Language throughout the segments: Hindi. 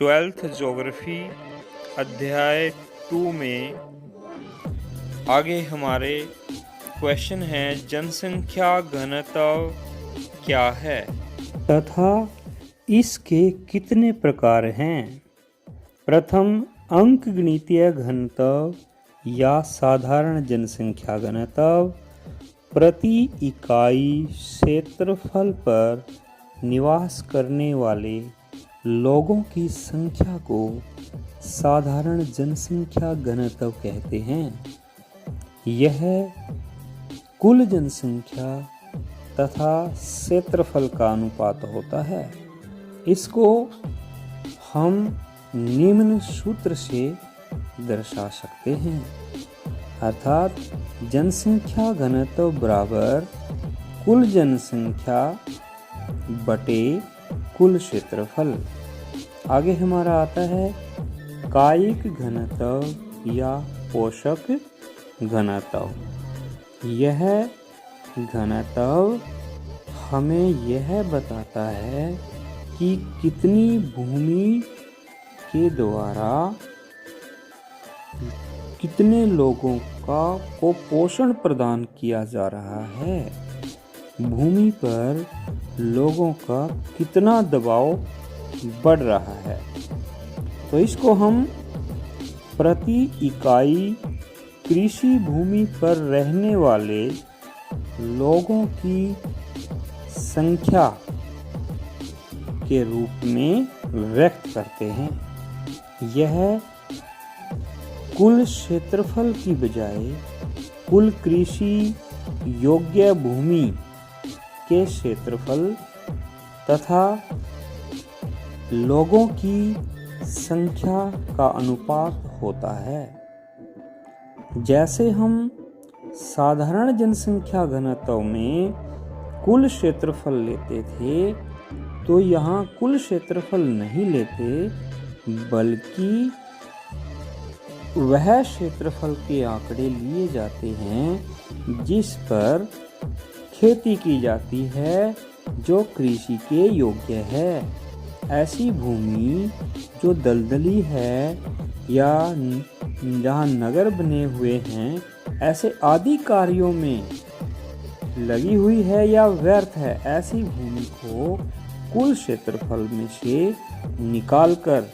ट्वेल्थ ज्योग्राफी अध्याय 2 में आगे हमारे क्वेश्चन है जनसंख्या घनत्व क्या है तथा इसके कितने प्रकार हैं। प्रथम अंकगणितीय घनत्व या साधारण जनसंख्या घनत्व प्रति इकाई क्षेत्रफल पर निवास करने वाले लोगों की संख्या को साधारण जनसंख्या घनत्व कहते हैं। यह कुल जनसंख्या तथा क्षेत्रफल का अनुपात होता है। इसको हम निम्न सूत्र से दर्शा सकते हैं, अर्थात जनसंख्या घनत्व बराबर कुल जनसंख्या बटे कुल क्षेत्रफल। आगे हमारा आता है कायिक घनत्व या पोषक घनत्व। यह घनत्व हमें यह बताता है कि कितनी भूमि के द्वारा कितने लोगों को पोषण प्रदान किया जा रहा है, भूमि पर लोगों का कितना दबाव बढ़ रहा है। तो इसको हम प्रति इकाई कृषि भूमि पर रहने वाले लोगों की संख्या के रूप में व्यक्त करते हैं। यह कुल क्षेत्रफल की बजाय कुल कृषि योग्य भूमि के क्षेत्रफल तथा लोगों की संख्या का अनुपात होता है। जैसे हम साधारण जनसंख्या घनत्व में कुल क्षेत्रफल लेते थे, तो यहाँ कुल क्षेत्रफल नहीं लेते, बल्कि वह क्षेत्रफल के आंकड़े लिए जाते हैं जिस पर खेती की जाती है जो कृषि के योग्य है। ऐसी भूमि जो दलदली है या जहाँ नगर बने हुए हैं, ऐसे आदि कार्यों में लगी हुई है या व्यर्थ है, ऐसी भूमि को कुल क्षेत्रफल में से निकालकर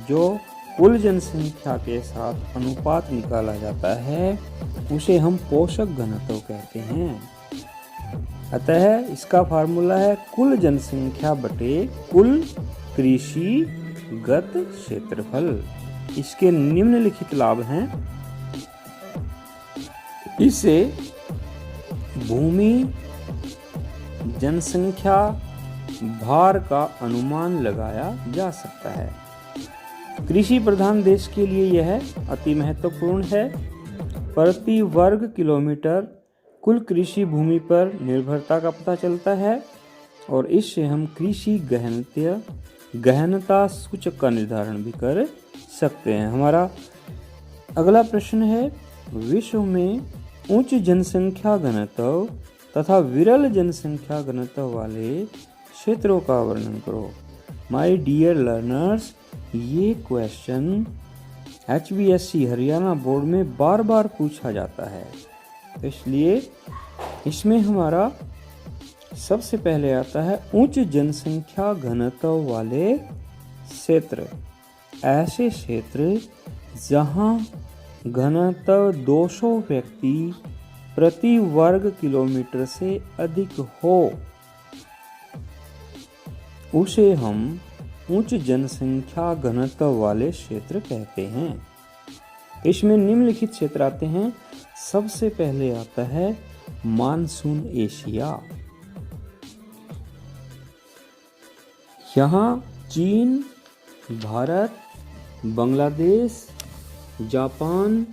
जो कुल जनसंख्या के साथ अनुपात निकाला जाता है, उसे हम पोषक घनत्व कहते हैं। अतः इसका फार्मूला है कुल जनसंख्या बटे कुल कृषिगत क्षेत्रफल। इसके निम्नलिखित लाभ हैं। इससे भूमि जनसंख्या भार का अनुमान लगाया जा सकता है। कृषि प्रधान देश के लिए यह अति महत्वपूर्ण है। प्रति वर्ग किलोमीटर कुल कृषि भूमि पर निर्भरता का पता चलता है और इससे हम कृषि गहनता सूचक का निर्धारण भी कर सकते हैं। हमारा अगला प्रश्न है, विश्व में उच्च जनसंख्या घनत्व तथा विरल जनसंख्या घनत्व वाले क्षेत्रों का वर्णन करो। माय डियर लर्नर्स, ये क्वेश्चन HBSC हरियाणा बोर्ड में बार बार पूछा जाता है, इसलिए इसमें हमारा सबसे पहले आता है उच्च जनसंख्या घनत्व वाले क्षेत्र। ऐसे क्षेत्र जहां घनत्व 200 व्यक्ति प्रति वर्ग किलोमीटर से अधिक हो, उसे हम उच्च जनसंख्या घनत्व वाले क्षेत्र कहते हैं। इसमें निम्नलिखित क्षेत्र आते हैं। सबसे पहले आता है मानसून एशिया। यहाँ चीन, Bharat, Bangladesh, Japan,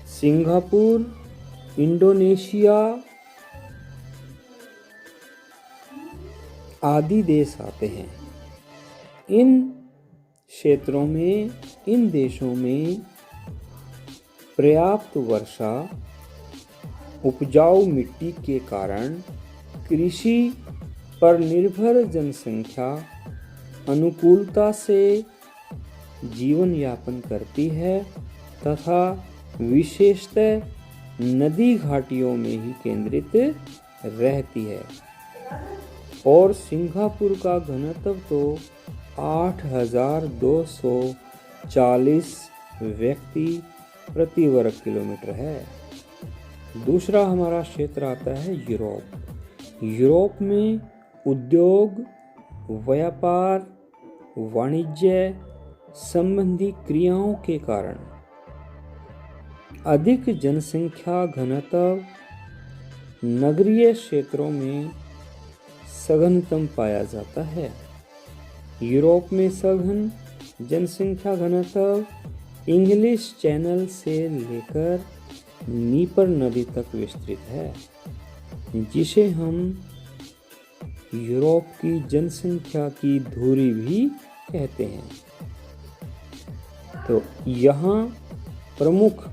Singapore, Indonesia आदि देश आते हैं। इन क्षेत्रों में, इन देशों में पर्याप्त वर्षा, उपजाऊ मिट्टी के कारण कृषि पर निर्भर जनसंख्या अनुकूलता से जीवन यापन करती है तथा विशेषतः नदी घाटियों में ही केंद्रित रहती है। और सिंगापुर का घनत्व तो 8,240 व्यक्ति प्रति वर्ग किलोमीटर है। दूसरा हमारा क्षेत्र आता है यूरोप। यूरोप में उद्योग, व्यापार, वाणिज्य संबंधी क्रियाओं के कारण अधिक जनसंख्या घनत्व नगरीय क्षेत्रों में सघनतम पाया जाता है। यूरोप में सघन जनसंख्या घनत्व इंग्लिश चैनल से लेकर नीपर नदी तक विस्तृत है, जिसे हम यूरोप की जनसंख्या की धुरी भी कहते हैं। तो यहाँ प्रमुख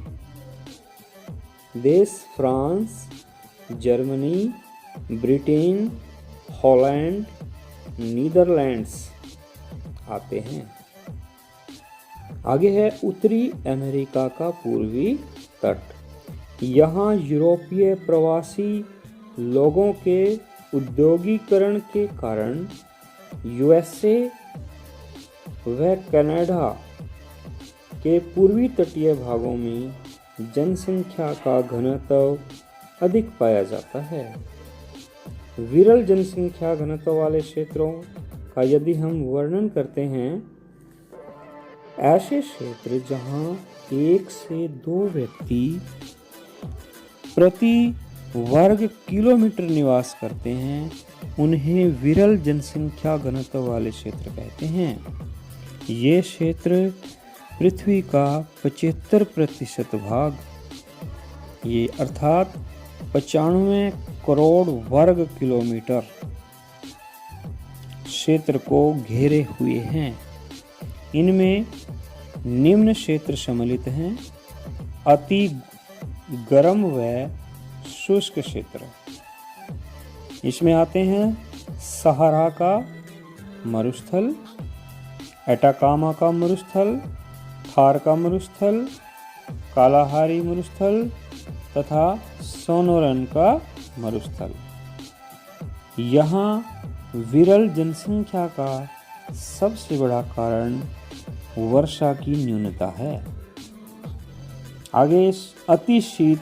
देश France, Germany, Britain, Holland, Netherlands आते हैं। आगे है उत्तरी अमेरिका का पूर्वी तट। यहाँ यूरोपीय प्रवासी लोगों के औद्योगिकरण के कारण यूएसए व कनाडा के पूर्वी तटीय भागों में जनसंख्या का घनत्व अधिक पाया जाता है। विरल जनसंख्या घनत्व वाले क्षेत्रों का यदि हम वर्णन करते हैं, ऐसे क्षेत्र जहां 1 से 2 व्यक्ति प्रति वर्ग किलोमीटर निवास करते हैं, उन्हें विरल जनसंख्या घनत्व वाले क्षेत्र कहते हैं। ये क्षेत्र पृथ्वी का 75% भाग, ये अर्थात 95 करोड़ वर्ग किलोमीटर क्षेत्र को घेरे हुए हैं। इनमें निम्न क्षेत्र सम्मिलित हैं: अति गर्म व शुष्क क्षेत्र। इसमें आते हैं सहारा का मरुस्थल, एटाकामा का मरुस्थल, थार का मरुस्थल, कालाहारी मरुस्थल तथा सोनोरन का मरुस्थल। यहाँ विरल जनसंख्या का सबसे बड़ा कारण वर्षा की न्यूनता है। आगे अति शीत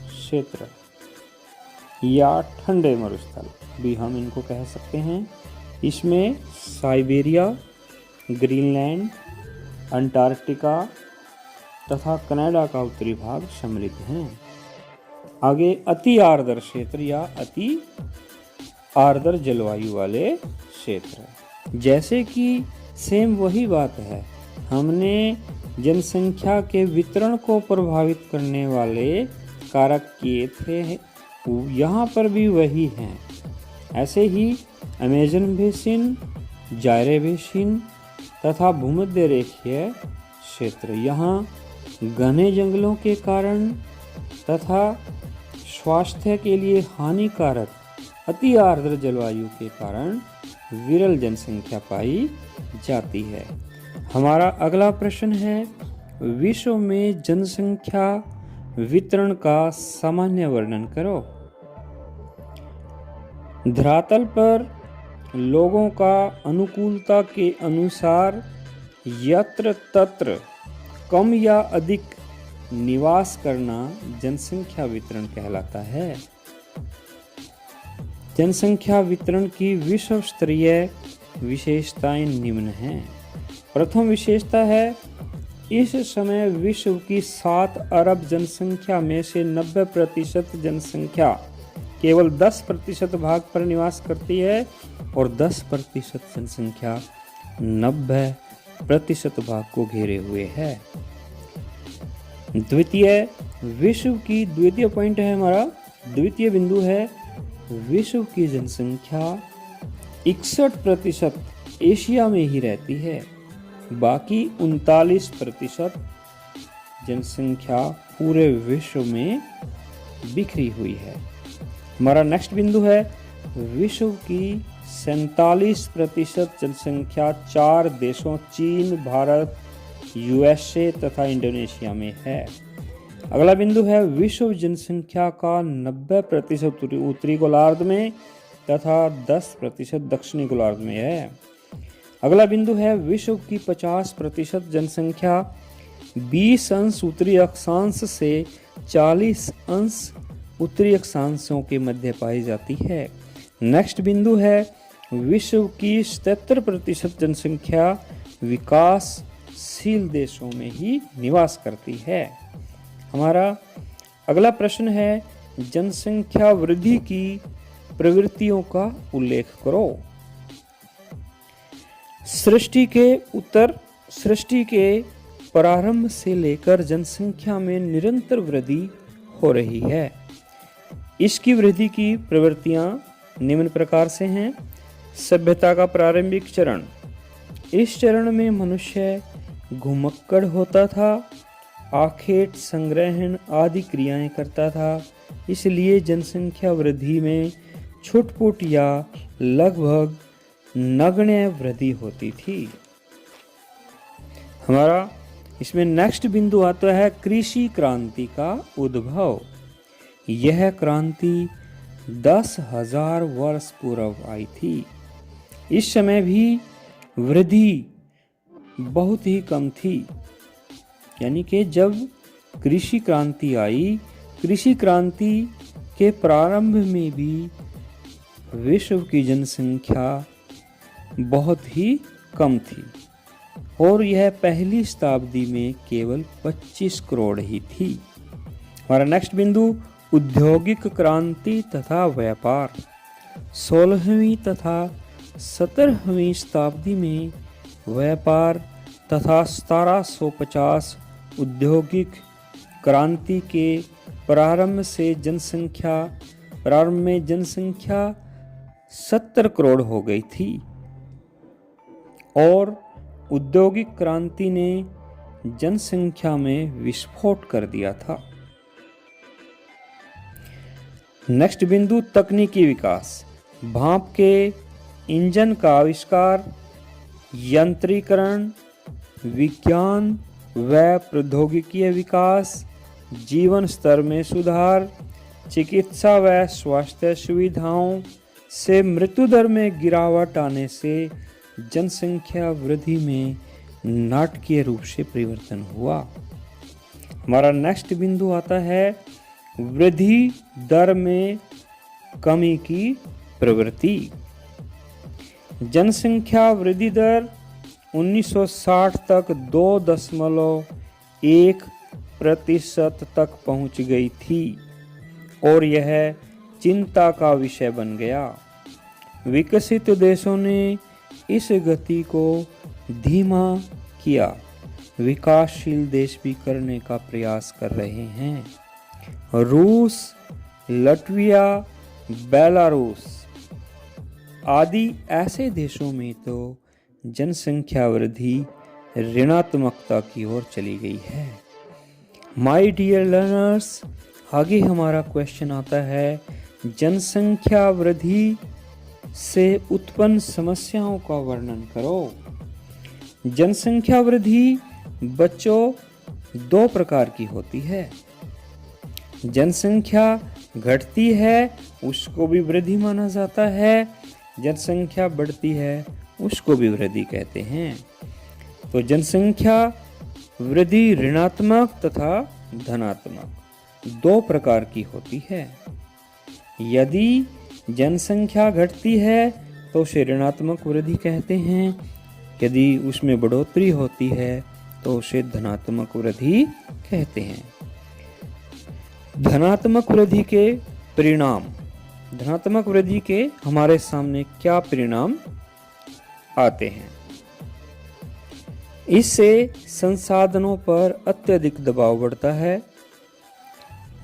क्षेत्र या ठंडे मरुस्थल भी हम इनको कह सकते हैं। इसमें साइबेरिया, ग्रीनलैंड, अंटार्कटिका तथा कनाडा का उत्तरी भाग सम्मिलित हैं। आगे अति आर्द्र क्षेत्र या अति आर्द्र जलवायु वाले क्षेत्र। जैसे कि सेम वही बात है, हमने जनसंख्या के वितरण को प्रभावित करने वाले कारक किए थे, यहाँ पर भी वही हैं। ऐसे ही अमेजन बेसिन, जायरे बेसिन तथा भूमध्य रेखीय क्षेत्र, यहाँ घने जंगलों के कारण तथा स्वास्थ्य के लिए हानिकारक अति आर्द्र जलवायु के कारण विरल जनसंख्या पाई जाती है। हमारा अगला प्रश्न है, विश्व में जनसंख्या वितरण का सामान्य वर्णन करो। धरातल पर लोगों का अनुकूलता के अनुसार यत्र तत्र कम या अधिक निवास करना जनसंख्या वितरण कहलाता है। जनसंख्या वितरण की विश्व स्तरीय विशेषताएं निम्न हैं। प्रथम विशेषता है, इस समय विश्व की 7 अरब जनसंख्या में से 90% जनसंख्या केवल 10% भाग पर निवास करती है और 10% जनसंख्या 90% भाग को घेरे हुए है। द्वितीय पॉइंट है हमारा, द्वितीय बिंदु है, विश्व की जनसंख्या 61% एशिया में ही रहती है, बाकी 39% जनसंख्या पूरे विश्व में बिखरी हुई है। हमारा नेक्स्ट बिंदु है, विश्व की 47% जनसंख्या 4 देशों चीन, भारत, यूएसए तथा इंडोनेशिया में है। अगला बिंदु है विश्व जनसंख्या का 90% उत्तरी गोलार्ध में तथा 10% दक्षिणी गोलार्ध में है। अगला बिंदु है विश्व की 50% जनसंख्या 20 अंश उत्तरी अक्षांश से 40 अंश उत्तरी अक्षांशों के मध्य पाई जाती है। नेक्स्ट बिंदु है विश्व की 77% जनसंख्या विकासशील देशों में ही निवास करती है। हमारा अगला प्रश्न है जनसंख्या वृद्धि की प्रवृत्तियों का उल्लेख करो। सृष्टि के प्रारंभ से लेकर जनसंख्या में निरंतर वृद्धि हो रही है। इसकी वृद्धि की प्रवृत्तियां निम्न प्रकार से हैं। सभ्यता का प्रारंभिक चरण, इस चरण में मनुष्य घुमक्कड़ होता था, आखेट संग्रहण आदि क्रियाएं करता था, इसलिए जनसंख्या वृद्धि में छुटपुट या लगभग नगण्य वृद्धि होती थी। हमारा इसमें नेक्स्ट बिंदु आता है कृषि क्रांति का उद्भव। यह क्रांति 10,000 वर्ष पूर्व आई थी। इस समय भी वृद्धि बहुत ही कम थी, यानी कि जब कृषि क्रांति आई, कृषि क्रांति के प्रारंभ में भी विश्व की जनसंख्या बहुत ही कम थी और यह पहली शताब्दी में केवल 25 करोड़ ही थी। हमारा नेक्स्ट बिंदु औद्योगिक क्रांति तथा व्यापार। 16वीं तथा 17वीं शताब्दी में व्यापार तथा 1750 औद्योगिक क्रांति के प्रारंभ में जनसंख्या 70 करोड़ हो गई थी और औद्योगिक क्रांति ने जनसंख्या में विस्फोट कर दिया था। नेक्स्ट बिंदु तकनीकी विकास। भाप के इंजन का आविष्कार, यंत्रीकरण, विज्ञान व प्रौद्योगिकीय विकास, जीवन स्तर में सुधार, चिकित्सा व स्वास्थ्य सुविधाओं से मृत्यु दर में गिरावट आने से जनसंख्या वृद्धि में नाटकीय रूप से परिवर्तन हुआ। हमारा नेक्स्ट बिंदु आता है वृद्धि दर में कमी की प्रवृत्ति। जनसंख्या वृद्धि दर 1960 तक 2.1% तक पहुंच गई थी और यह चिंता का विषय बन गया। विकसित देशों ने इस गति को धीमा किया। विकासशील देश भी करने का प्रयास कर रहे हैं। रूस, लटविया, बेलारूस आदि ऐसे देशों में तो जनसंख्या वृद्धि ऋणात्मकता की ओर चली गई है। माय डियर लर्नर्स, आगे हमारा क्वेश्चन आता है जनसंख्या वृद्धि से उत्पन्न समस्याओं का वर्णन करो। जनसंख्या वृद्धि बच्चों 2 प्रकार की होती है। जनसंख्या घटती है उसको भी वृद्धि माना जाता है, जनसंख्या बढ़ती है उसको भी वृद्धि कहते हैं। तो जनसंख्या वृद्धि ऋणात्मक तथा धनात्मक 2 प्रकार की होती है। यदि जनसंख्या घटती है तो उसे ऋणात्मक वृद्धि कहते हैं, यदि उसमें बढ़ोतरी होती है तो उसे धनात्मक वृद्धि कहते हैं। धनात्मक वृद्धि के परिणाम, धनात्मक वृद्धि के हमारे सामने क्या परिणाम आते हैं? इससे संसाधनों पर अत्यधिक दबाव बढ़ता है।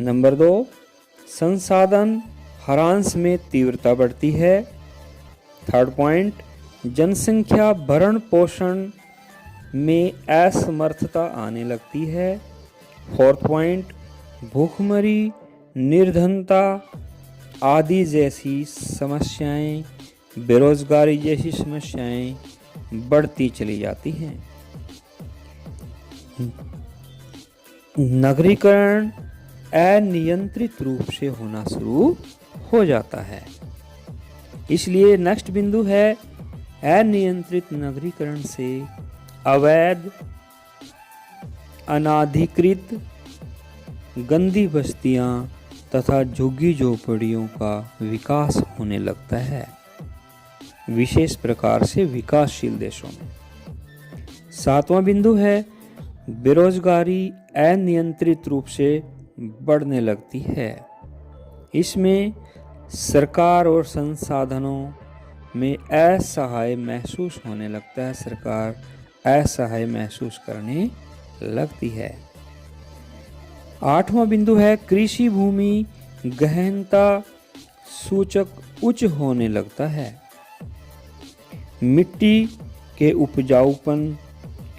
नंबर 2, संसाधन ह्रास में तीव्रता बढ़ती है। 3rd पॉइंट, जनसंख्या भरण पोषण में असमर्थता आने लगती है। 4th पॉइंट, भूखमरी, निर्धनता आदि जैसी समस्याएं, बेरोजगारी जैसी समस्याएं बढ़ती चली जाती हैं। नगरीकरण अनियंत्रित रूप से होना शुरू हो जाता है। इसलिए नेक्स्ट बिंदु है अनियंत्रित नगरीकरण से अवैध, अनाधिकृत, गंदी बस्तियां तथा झुग्गी झोपड़ियों का विकास होने लगता है, विशेष प्रकार से विकासशील देशों में। 7वां बिंदु है बेरोजगारी अनियंत्रित रूप से बढ़ने लगती है। इसमें सरकार और संसाधनों में असहाय महसूस होने लगता है, सरकार असहाय महसूस करने लगती है। 8वां बिंदु है कृषि भूमि गहनता सूचक उच्च होने लगता है। मिट्टी के उपजाऊपन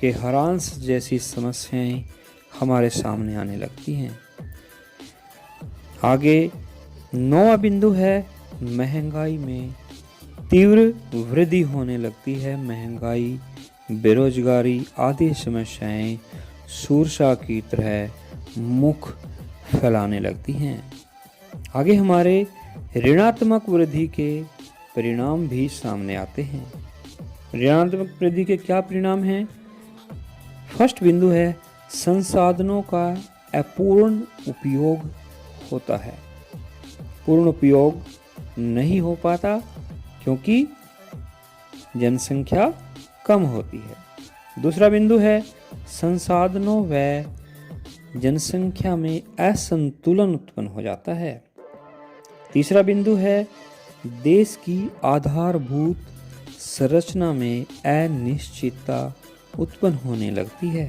के ह्रास जैसी समस्याएं हमारे सामने आने लगती हैं। आगे 9वां बिंदु है महंगाई में तीव्र वृद्धि होने लगती है। महंगाई, बेरोजगारी आदि समस्याएं सूरसा की तरह मुख फैलाने लगती हैं। आगे हमारे ऋणात्मक वृद्धि के परिणाम भी सामने आते हैं। ऋणात्मक वृद्धि के क्या परिणाम हैं? फर्स्ट बिंदु है संसाधनों का अपूर्ण उपयोग होता है। पूर्ण उपयोग नहीं हो पाता क्योंकि जनसंख्या कम होती है। दूसरा बिंदु है संसाधनों व जनसंख्या में असंतुलन उत्पन्न हो जाता है। तीसरा बिंदु है देश की आधारभूत संरचना में अनिश्चितता उत्पन्न होने लगती है।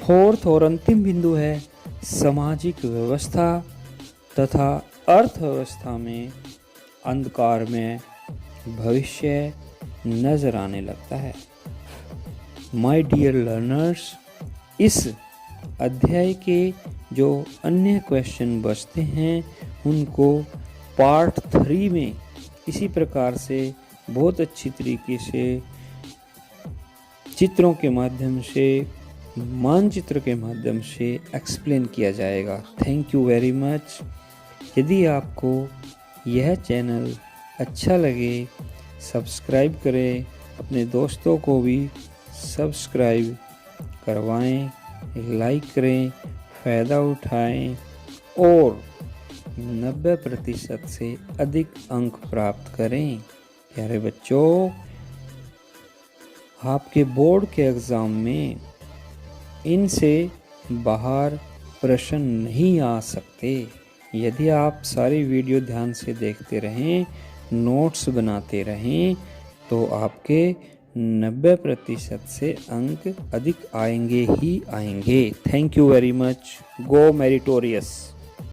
फोर्थ और अंतिम बिंदु है सामाजिक व्यवस्था तथा अर्थव्यवस्था में अंधकार में भविष्य नजर आने लगता है। माय डियर लर्नर्स, इस अध्याय के जो अन्य क्वेश्चन बचते हैं उनको पार्ट 3 में इसी प्रकार से बहुत अच्छी तरीके से चित्रों के माध्यम से, मानचित्र के माध्यम से एक्सप्लेन किया जाएगा। Thank you very much. यदि आपको यह चैनल अच्छा लगे सब्सक्राइब करें, अपने दोस्तों को भी सब्सक्राइब करवाएं, लाइक करें, फ़ायदा उठाएं और 90% से अधिक अंक प्राप्त करें। प्यारे बच्चों, आपके बोर्ड के एग्ज़ाम में इनसे बाहर प्रश्न नहीं आ सकते। यदि आप सारी वीडियो ध्यान से देखते रहें, नोट्स बनाते रहें, तो आपके 90% से अंक अधिक आएंगे ही आएंगे। Thank you very much. Go meritorious.